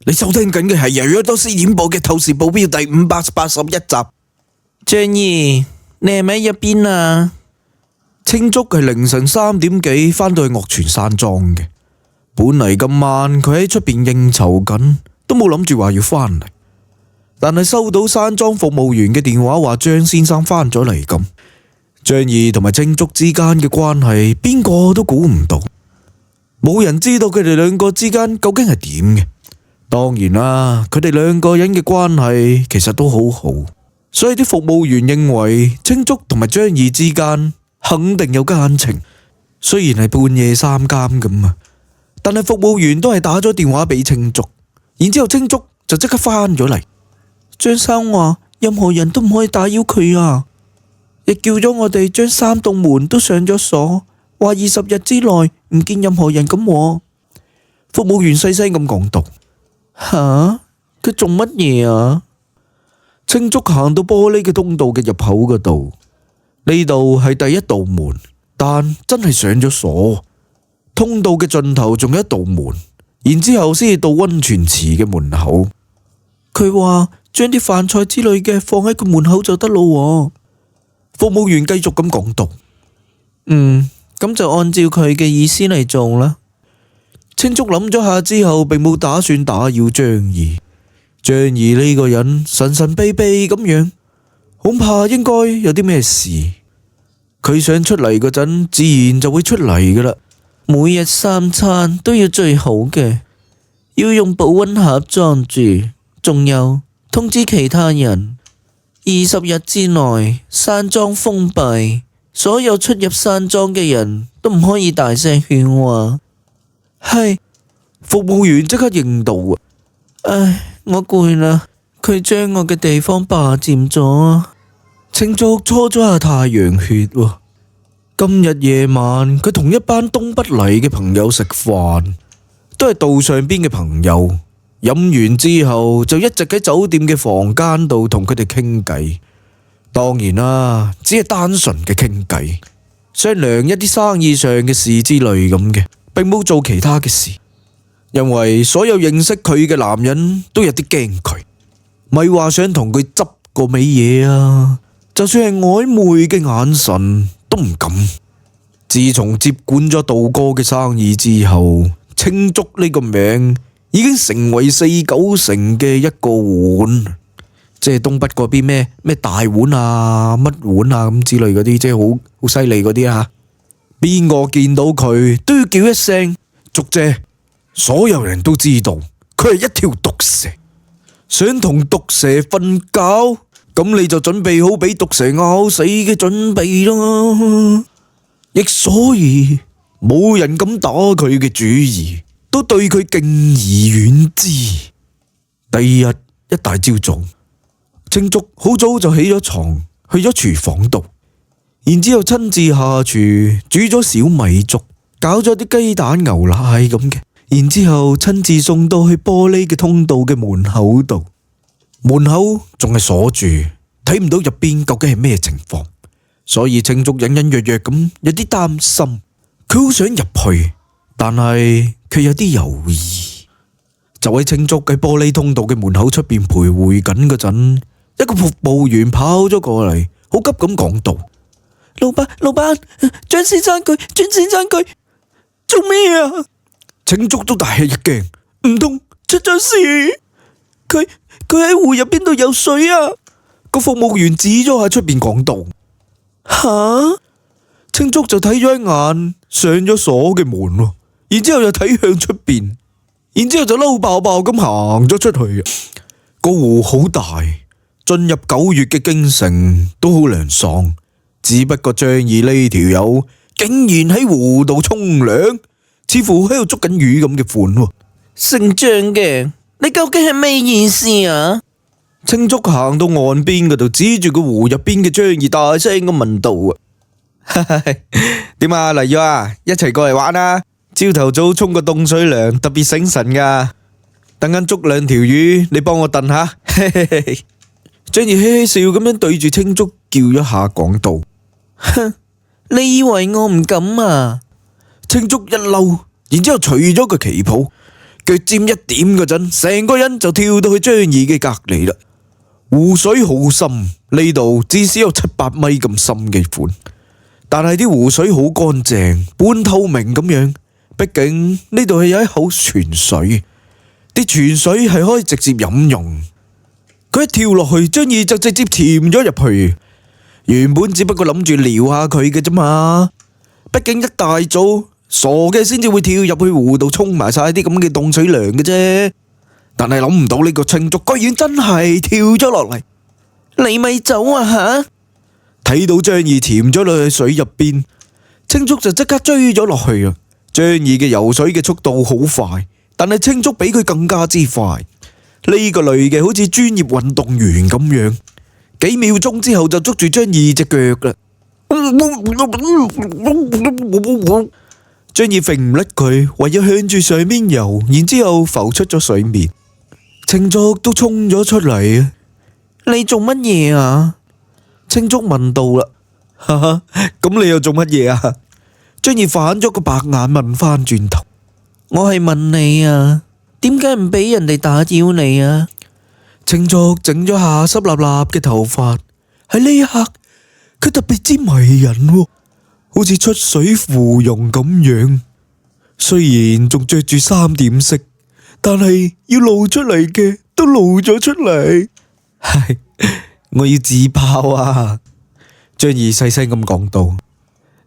你收聽緊嘅係由約多斯演播嘅《透視保鏢》第581集。章兒，你係咪喺入邊啊？青竹係凌晨3點幾返到去岳泉山莊嘅。本嚟今晚佢喺出邊應酬緊，都冇諗住話要返嚟。但係收到山莊服務員嘅電話，話張先生返咗嚟咁。章兒同埋青竹之間嘅關係，邊個都估唔到。冇人知道佢哋兩個之間究竟係點嘅。當然啦，佢哋兩個人嘅關係其實都好好，所以啲服務員認為青竹同埋章兒之間肯定有奸情。雖然係半夜三更咁啊，但係服務員都係打咗電話俾青竹，然之後青竹就即刻返咗嚟。張生話任何人都唔可以打擾佢啊，亦叫咗我哋將3棟門都上咗鎖，話20日之內唔見任何人咁喎。服務員細聲咁講道。吓？佢做乜嘢啊？青竹行到玻璃嘅通道嘅入口嗰度，呢度係第一道門，但真係上咗鎖。通道嘅盡頭仲有一道門，然之後先至到溫泉池嘅門口。佢話將啲飯菜之類嘅放喺個門口就得咯。服務員繼續咁講道。咁就按照佢嘅意思嚟做啦。青竹諗咗下之後，並冇打算打擾章兒。章兒呢個人神神秘秘咁樣，恐怕應該有啲咩事。佢想出嚟嗰陣，自然就會出嚟噶啦。每日3餐都要最好嘅，要用保溫盒裝住，仲有通知其他人，20日之內山莊封閉，所有出入山莊嘅人都唔可以大聲喧話。係，服務員即刻應道啊！唉，我攰啦，佢將我嘅地方霸佔咗。青竹搓咗下太陽穴喎。今日夜晚佢同一班東北嚟嘅朋友食飯，都係道上邊嘅朋友。飲完之後就一直喺酒店嘅房間度同佢哋傾偈。當然啦，只係單純嘅傾偈，商量一啲生意上嘅事之類咁嘅，並冇做其他嘅事。因為所有認識佢嘅男人都有啲驚佢，咪話想同佢執個尾嘢啊，就算係曖昧嘅眼神都唔敢。自從接管咗道哥嘅生意之後，青竹呢個名已經成為4-9成嘅一個碗，即係東北嗰邊咩大碗啊、乜碗啊咁之類嗰啲，即係好犀利嗰啲啊。邊個見到佢都要叫一聲竹姐，所有人都知道佢係一條毒蛇。想同毒蛇瞓覺，咁你就準備好俾毒蛇咬死嘅準備咯。亦所以冇人敢打佢嘅主意，都對佢敬而遠之。第二日一大朝早，青竹好早就起咗床，去咗廚房度，然之後親自下廚煮咗小米粥，搞咗啲雞蛋牛奶咁嘅，然之後親自送到去玻璃嘅通道嘅門口度。門口仲係鎖住，睇唔到入邊究竟係咩情況，所以青竹隱隱約約咁有啲擔心。佢好想入去，但係佢有啲猶豫。就喺青竹喺玻璃通道嘅門口出邊徘徊緊嗰陣，一個服務員跑咗過嚟，好急咁講道：老闆，張先生佢做咩啊？青竹都大吃一驚，唔通出咗事？佢喺湖入邊度游水啊！個服務員指咗喺出邊講道。吓？青竹就睇咗一眼上咗鎖嘅門，然之後又睇向出邊，然之後就嬲爆爆咁行咗出去。個湖好大，進入9月嘅京城都好涼爽，只不過章兒呢條友竟然喺湖度沖涼，似乎喺度捉緊魚咁嘅款。姓張嘅，你究竟係咩意思啊？青竹行到岸邊嗰度，指住個湖入邊嘅章兒大聲咁問道啊！點啊，嚟咗啊，一齊過嚟玩啊！朝頭早沖個凍水涼，特別醒神噶。等陣捉2條魚，你幫我燉下。章兒嘻嘻笑咁樣對住青竹叫咗下，講道：你以為我唔敢啊？青竹一嬲，然之後除咗個旗袍，腳尖一點嗰陣，成個人就跳到去張儀嘅隔籬啦。湖水好深，呢度至少有700米咁深嘅款，但係啲湖水好乾淨，半透明咁樣。畢竟呢度係有一口泉水，啲泉水係可以直接飲用。佢一跳落去，張儀就直接潛咗入去。原本只不過諗住撩下佢嘅啫嘛，畢竟一大早傻嘅先至會跳入去湖度沖埋晒啲咁嘅凍水涼嘅啫。但係諗唔到呢個青竹居然真係跳咗落嚟。你咪走啊吓！睇到張儀潛咗落去水入邊，青竹就即刻追咗落去啊！張儀嘅游水嘅速度好快，但係青竹比佢更加之快。呢個女嘅好似專業運動員咁樣，幾秒鐘之後就捉住張儀隻腳啦。張儀揈唔甩佢，唯有向住上面游，然之後浮出咗水面。青竹都衝咗出嚟啊！你做乜嘢啊？青竹問到啦，哈哈，咁你又做乜嘢啊？張儀反咗個白眼問翻轉頭，我係問你啊，點解唔俾人哋打擾你啊？青竹整咗下濕立立嘅頭髮，喺呢一刻佢特別之迷人喎，好似出水芙蓉咁樣。雖然仲着住3點式，但係要露出嚟嘅都露咗出嚟。係，我要自爆啊！張儀細聲咁講到，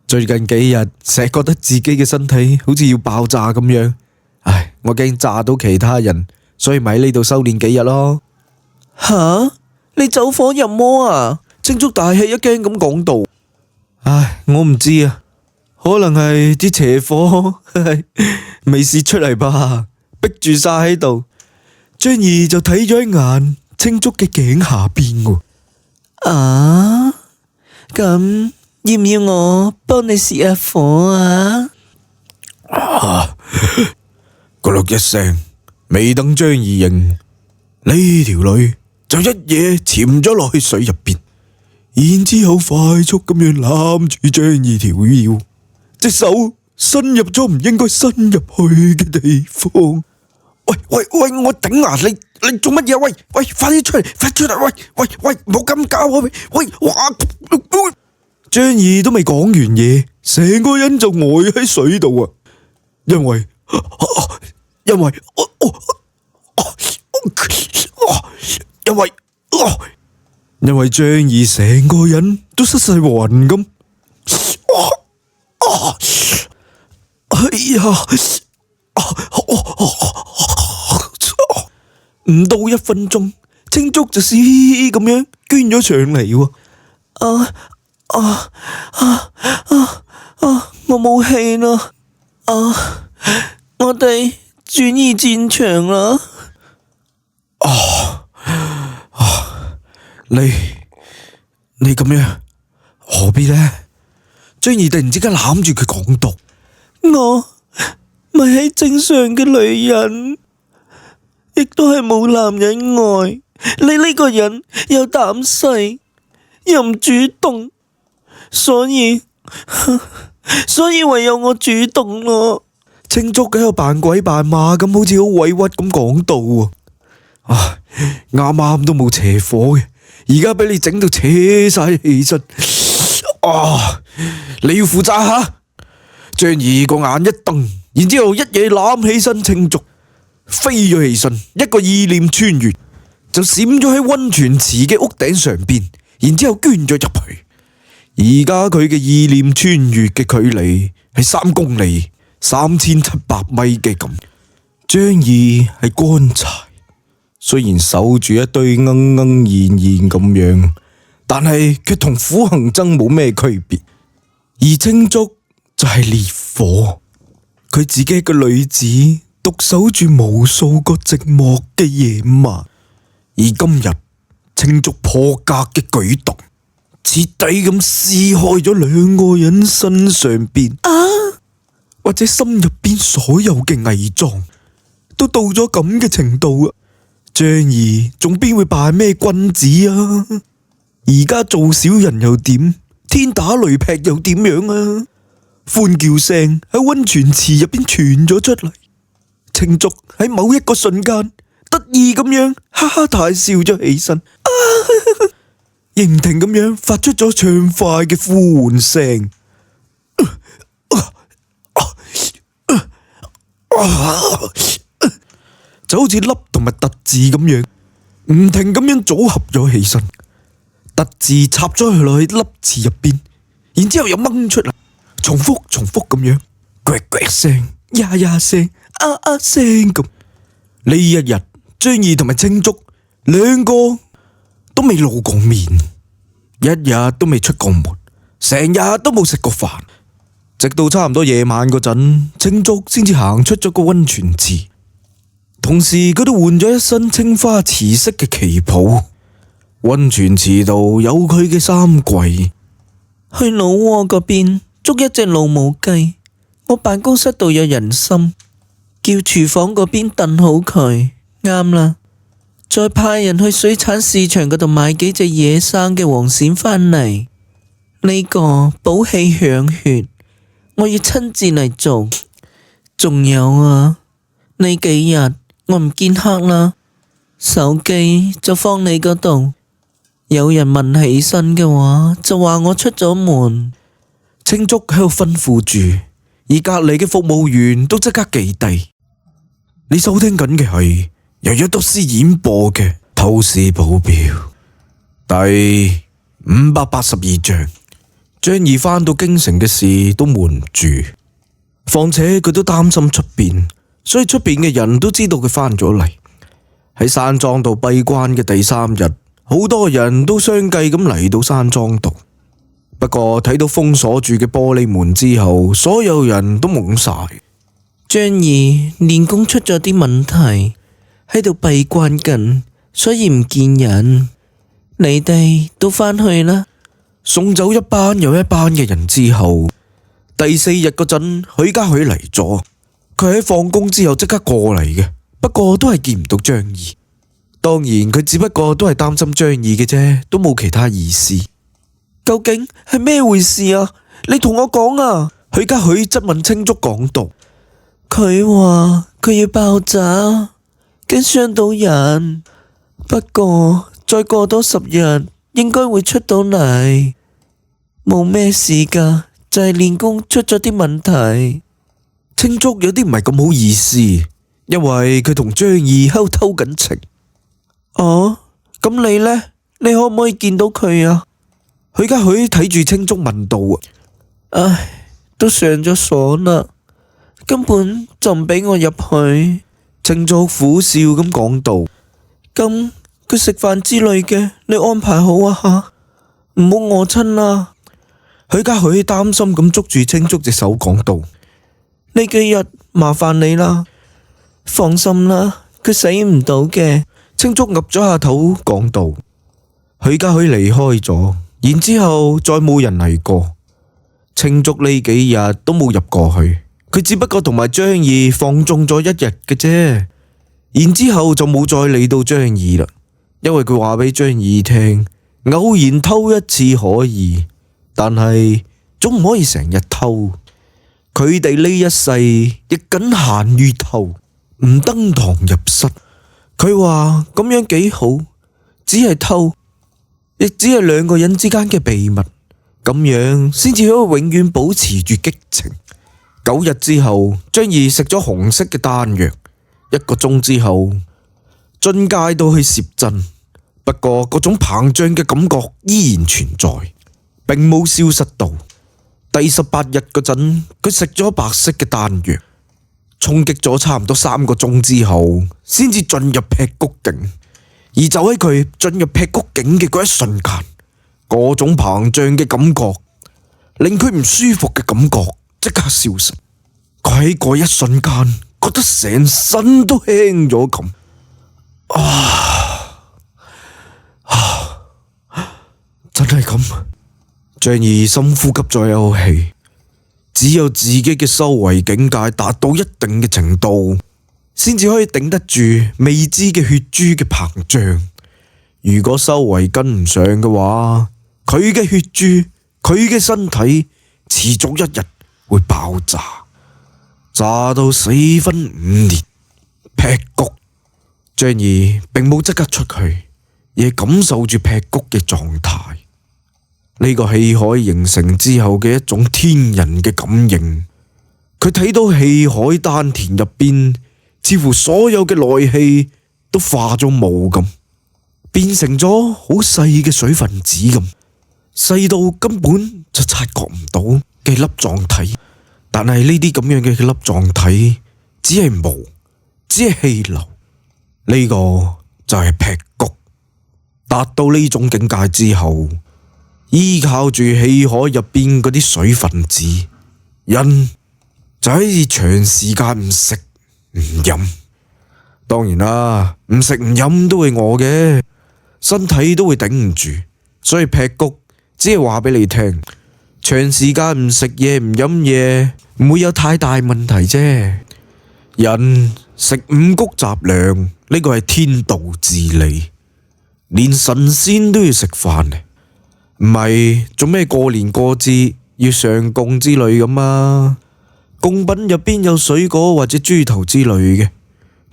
最近幾日成日覺得自己嘅身體好似要爆炸咁樣，唉，我驚炸到其他人，所以咪喺呢度修煉幾日咯。吓？你走火入魔啊？青竹大吃一驚咁講到，唉，我唔知啊，可能係啲邪火未泄出嚟吧，逼住晒喺度。張儀就睇咗一眼青竹嘅頸下邊喎。啊？咁要唔要我幫你泄下火啊？咕嚕一聲，未等張儀應，呢條女就一嘢潛咗落去水入邊，然之後快速咁樣攬住張儀條腰，隻手伸入咗唔應該伸入去嘅地方。喂，我頂啊！你做乜嘢？喂，快啲出嚟，快出嚟！喂，唔好咁搞啊！喂，哇！張儀都未講完嘢，成個人就呆喺水度啊！因為張儀成個人都失晒魂咁。哎呀！唔到1分鐘，青竹就嘶咁樣捐咗上嚟喎。我冇氣啦。我哋轉移戰場啦。你咁樣何必呢？張儀突然之間攬住佢講道，我咪係正常嘅女人，亦都係冇男人愛。你呢個人又膽細，又唔主動，所以唯有我主動咯。青竹喺度扮鬼扮馬咁，好似好委屈咁講道喎。啱啱都冇邪火嘅，而家俾你整到扯晒起身。你要負責吓！張儀個眼一瞪，然之後一嘢攬起身青竹，飛咗起身，一個意念穿越，就閃咗喺溫泉池嘅屋頂上邊，然之後捐咗入去。而家佢嘅意念穿越嘅距離係3公里，3700米嘅咁。張儀係乾柴，雖然守住一堆鶯鶯燕燕咁樣，但係卻同苦行僧冇咩區別。而青竹就係烈火，佢自己一個女子獨守住無數個寂寞嘅夜晚。而今日青竹破格嘅舉動，徹底咁撕開咗兩個人身上邊或者心入邊所有嘅偽裝，都到咗咁嘅程度啊！張儀仲邊會扮咩君子啊？而家做小人又點？天打雷劈又點樣啊？歡叫聲喺溫泉池入邊傳咗出嚟，青竹喺某一個瞬間得意咁樣哈哈大笑咗起身，仍停咁樣發出咗暢快嘅呼喚聲，就好似粒同埋特字咁樣唔停咁樣組合咗起身，特字插咗落去粒字入邊，然之後又掹出嚟，重複咁樣，呱呱聲、呀呀聲、聲咁。呢一日，張儀同埋青竹兩個都未露過面，一日都未出過門，成日都冇食過飯，直到差唔多夜晚嗰陣，青竹先至行出咗個溫泉池。同時佢都換咗一身青花瓷色嘅旗袍。溫泉池度有佢嘅衫櫃。去老窩嗰邊捉一隻老母雞，我辦公室度有人參，叫廚房嗰邊燉好佢，啱啦。再派人去水產市場嗰度買幾隻野生嘅黃鱔返嚟，呢個補氣養血，我要親自嚟做。仲有啊，呢幾日我唔見客啦，手機就放你嗰度，有人問起身嘅話，就話我出咗門。青竹喺度吩咐住，而隔籬嘅服務員都即刻記低。你收聽緊嘅係由約多斯演播嘅《透視保鏢》第582章。張儀返到京城嘅事都瞞唔住，況且佢都擔心出邊，所以出邊嘅人都知道佢返咗嚟。喺山莊度閉關嘅第3日，好多人都相繼咁嚟到山莊度。不過睇到封鎖住嘅玻璃門之後，所有人都懵晒。張儀練功出咗啲問題，喺度閉關緊，所以唔見人。你哋都返去啦。送走一班又一班嘅人之後，第4日嗰陣，許家許嚟咗。佢喺放工之後即刻過嚟嘅，不過都係見唔到張儀。當然佢只不過都係擔心張儀嘅啫，都冇其他意思。究竟係咩回事啊？你同我講啊！許家許質問青竹講道。佢話佢要爆炸，驚傷到人。不過再過多10日，應該會出到嚟，冇咩事噶，就係練功出咗啲問題。青竹有啲唔係咁好意思，因為佢同張儀喺度偷緊情。哦，咁你呢？你可唔可以見到佢啊？許家許睇住青竹問道。唉，都上咗鎖啦，根本就唔俾我入去。青竹苦笑咁講道。咁佢食飯之類嘅，你安排好啊吓，唔好餓親啦。許家許擔心咁捉住青竹隻手講道。呢幾日麻煩你啦，放心啦，佢死唔到嘅。青竹岌咗下頭講道。許家許離開咗，然之後再冇人嚟過。青竹呢幾日都冇入過去，佢只不過同埋張儀放縱咗1日嘅啫，然之後就冇再理到張儀啦。因為佢話俾張儀聽，偶然偷一次可以，但係總唔可以成日偷。佢哋呢一世亦僅限於偷，唔登堂入室。佢話咁樣幾好，只係偷，亦只係2個人之間嘅秘密，咁樣先至可以永遠保持住激情。9日之後，張儀食咗紅色嘅丹藥，1個鐘之後進階到去攝震，不過嗰種膨脹嘅感覺依然存在，並冇消失到。第18日嗰陣，佢食咗白色嘅丹藥，衝擊咗差唔多3個鐘之後，先至進入劈谷境。而就喺佢進入劈谷境嘅嗰一瞬間，嗰種膨脹嘅感覺，令佢唔舒服嘅感覺即刻消失。佢喺嗰一瞬間覺得成身都輕咗咁。真係咁？張儀深呼吸咗一口氣，只有自己嘅修為境界達到一定嘅程度，先至可以頂得住未知嘅血珠嘅膨脹。如果修為跟唔上嘅話，佢嘅血珠，佢嘅身體，遲早一日會爆炸，炸到4分5裂。劈谷。張儀並冇即刻出去，而係感受住劈谷嘅狀態。呢個氣海形成之後嘅一種天人嘅感應，佢睇到氣海丹田入邊，似乎所有嘅內氣都化咗霧咁，變成咗好細嘅水分子咁，細到根本就察覺唔到嘅粒狀體。但係呢啲咁樣嘅粒狀體只係霧，只係氣流。呢個就係劈谷。達到呢種境界之後，依靠住氣海入邊嗰啲水分子，人就可以長時間唔食唔飲。當然啦，唔食唔飲都會餓嘅，身體都會頂唔住。所以劈谷只係話俾你聽，長時間唔食嘢唔飲嘢唔會有太大問題啫。人食五穀雜糧，呢個係天道至理，連神仙都要食飯嘅，唔係做咩過年過節要上供之類咁啊？供品入邊有水果或者豬頭之類嘅，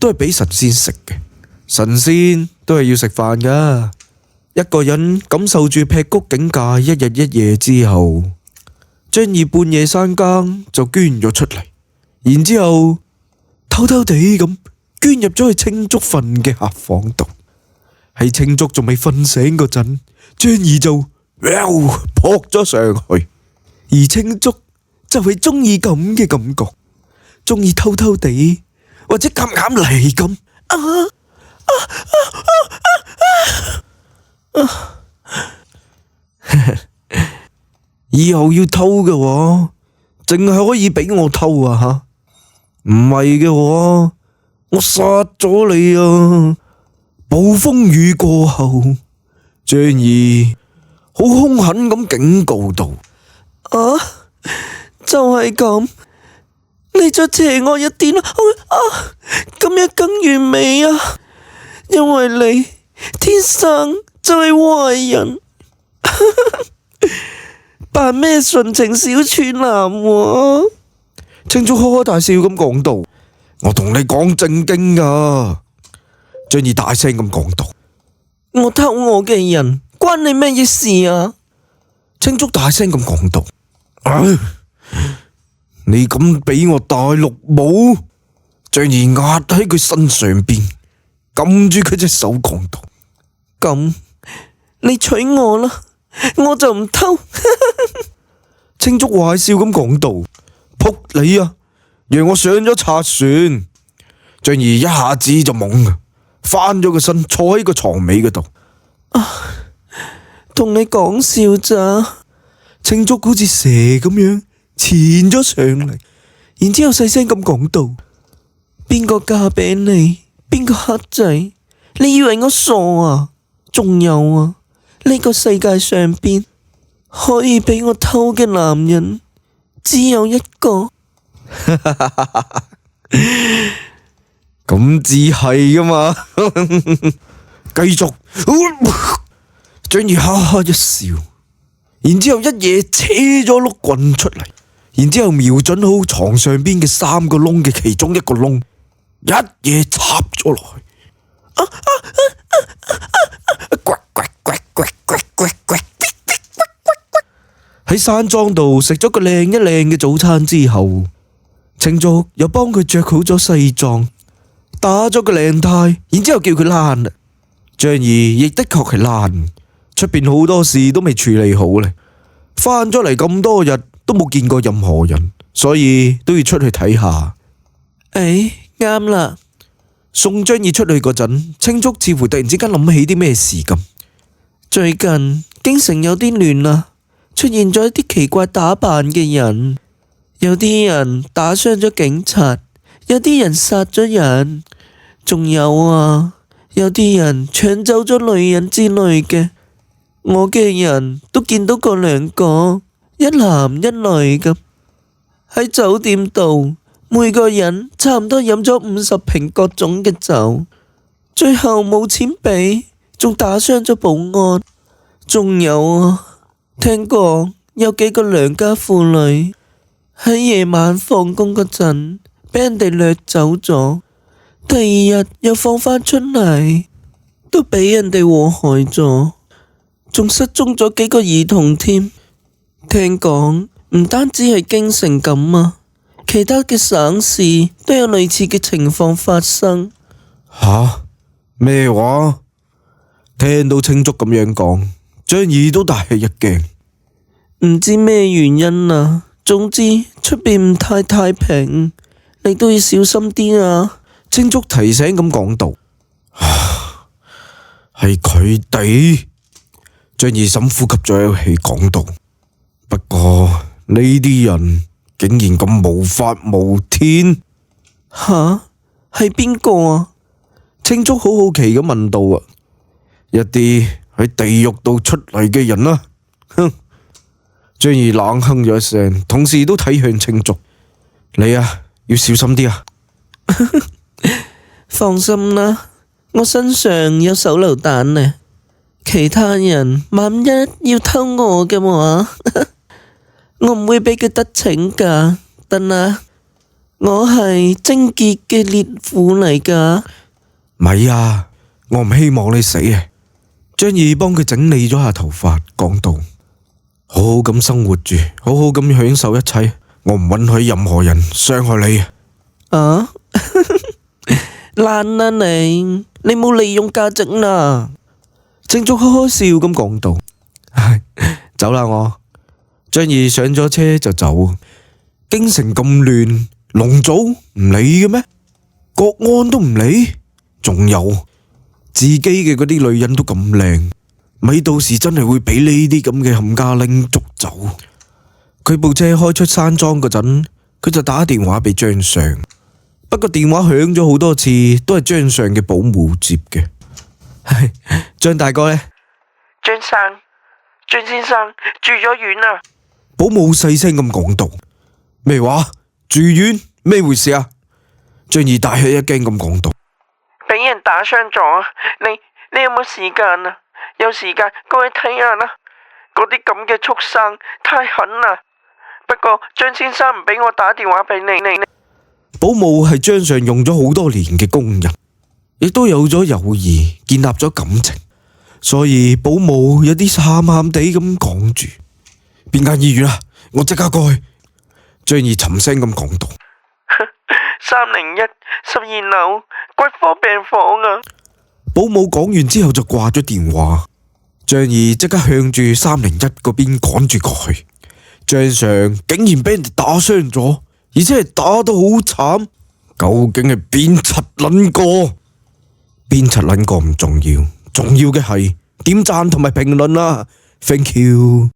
都係俾神仙食嘅。神仙都係要食飯噶。一個人感受住劈谷境界一日一夜之後，張儀半夜三更就捐咗出嚟，然之後偷偷地咁捐入咗去青竹瞓嘅客房度。喺青竹仲未瞓醒嗰陣，張儀就撲咗上去。而青竹就係中意咁嘅感覺，中意偷偷地或者夾硬嚟咁。以後要偷嘅話，淨係可以俾我偷啊吓！唔係嘅話，我殺咗你啊！暴風雨過後，張儀好兇狠咁警告道：就係咁，你再邪惡一啲啦！咁樣更完美啊！因為你天生就係壞人，扮咩純情小處男喎？青竹呵呵大笑咁講道：我同你講正經噶。張儀大聲咁講道：我偷我嘅人關你咩事啊？青竹大聲咁講道：你咁俾我戴綠帽？張儀壓喺佢身上邊，撳住佢隻手講道：咁你娶我啦，我就唔偷。青竹壞笑咁講道：仆你啊！讓我上咗賊船。張儀一下子就懵啊，翻咗個身坐喺個床尾嗰度。同你講笑咋？青竹好似蛇咁樣纏咗上嚟，然之後細聲咁講道：邊個嫁俾你？邊個黑仔？你以為我傻啊？仲有啊，呢個世界上邊可以俾我偷嘅男人只有一個。咁至係噶嘛？繼續，張儀哈哈一笑，然之後一嘢扯咗碌棍出嚟，然之後瞄準好床上邊嘅3個窿嘅其中一個窿，一嘢插咗落去。喺山莊度食咗個靚一靚嘅早餐之後，青竹又幫佢着好咗西裝，打咗個領呔，然之後叫佢躝啦。張儀亦的確係躝，出邊好多事都未處理好咧，翻咗嚟咁多日都冇見過任何人，所以都要出去睇下。啱啦。送張儀出去嗰陣，青竹似乎突然之間諗起啲咩事咁。最近京城有啲亂啦，出現咗一啲奇怪打扮嘅人，有啲人打傷咗警察，有啲人殺咗人，仲有啊，有啲人搶走咗女人之類嘅。我嘅人都見到過2個，一男一女咁，喺酒店度，每個人差唔多飲咗50瓶各種嘅酒，最後冇錢俾，仲打傷咗保安。仲有啊，聽講有幾個良家婦女喺夜晚放工嗰陣俾人哋掠走咗，第二日又放返出嚟，都俾人哋禍害咗，仲失蹤咗幾個兒童添。聽講唔單止係京城咁啊，其他嘅省市都有類似嘅情況發生。吓？咩話？聽到青竹咁樣講，張儀都大吃一驚。唔知咩原因啊，總之出邊唔太平，你都要小心啲啊。青竹提醒咁講道。係佢哋。張儀深呼吸咗一口氣講道。不過呢啲人竟然咁無法無天。吓？係邊個啊？青竹好好奇咁問道啊。一啲喺地獄度出嚟嘅人啊。哼！張儀冷哼咗一聲，同時都睇向青竹。你啊，要小心啲啊。放心啦，我身上有手榴彈呢。其他人萬一要偷我嘅話，我唔會俾佢得逞噶。得啦，我係貞潔嘅烈婦嚟噶。咪啊，我唔希望你死啊。張儀幫佢整理咗下頭髮，講道：好好咁生活住，好好咁享受一切。我唔允許任何人傷害你啊！啊，爛啦你冇利用價值啦！青竹開開笑咁講道：走啦我。張儀上咗車就走。京城咁亂，龍祖唔理嘅咩？國安都唔理，仲有自己嘅嗰啲女人都咁靚，咪到時真係會俾呢啲咁嘅冚家拎捉走。佢部車開出山莊嗰陣，佢就打電話俾張尚，不過電話響咗好多次，都係張尚嘅保姆接嘅。張大哥呢？張先生住咗院啦。保姆細聲咁講道：咩話？住院？咩回事啊？張儀大吃一驚咁講道：俾人打傷咗。你有冇時間啊？有時間過去睇下啦。嗰啲咁嘅畜生太狠啦。不過張先生唔俾我打電話俾你。保姆係張尚用咗好多年嘅工人，亦都有咗友誼，建立咗感情，所以保姆有啲喊喊地咁講住：邊間醫院啊？我即刻過去。張儀沉聲咁講道：301 12樓骨科病房啊！保姆講完之後就掛咗電話。張儀即刻向住301嗰邊趕住過去。張尚竟然俾人哋打傷咗，而且係打得好慘。究竟係邊柒撚個？邊柒撚個唔重要，重要嘅係點讚同埋評論啊！Thank you。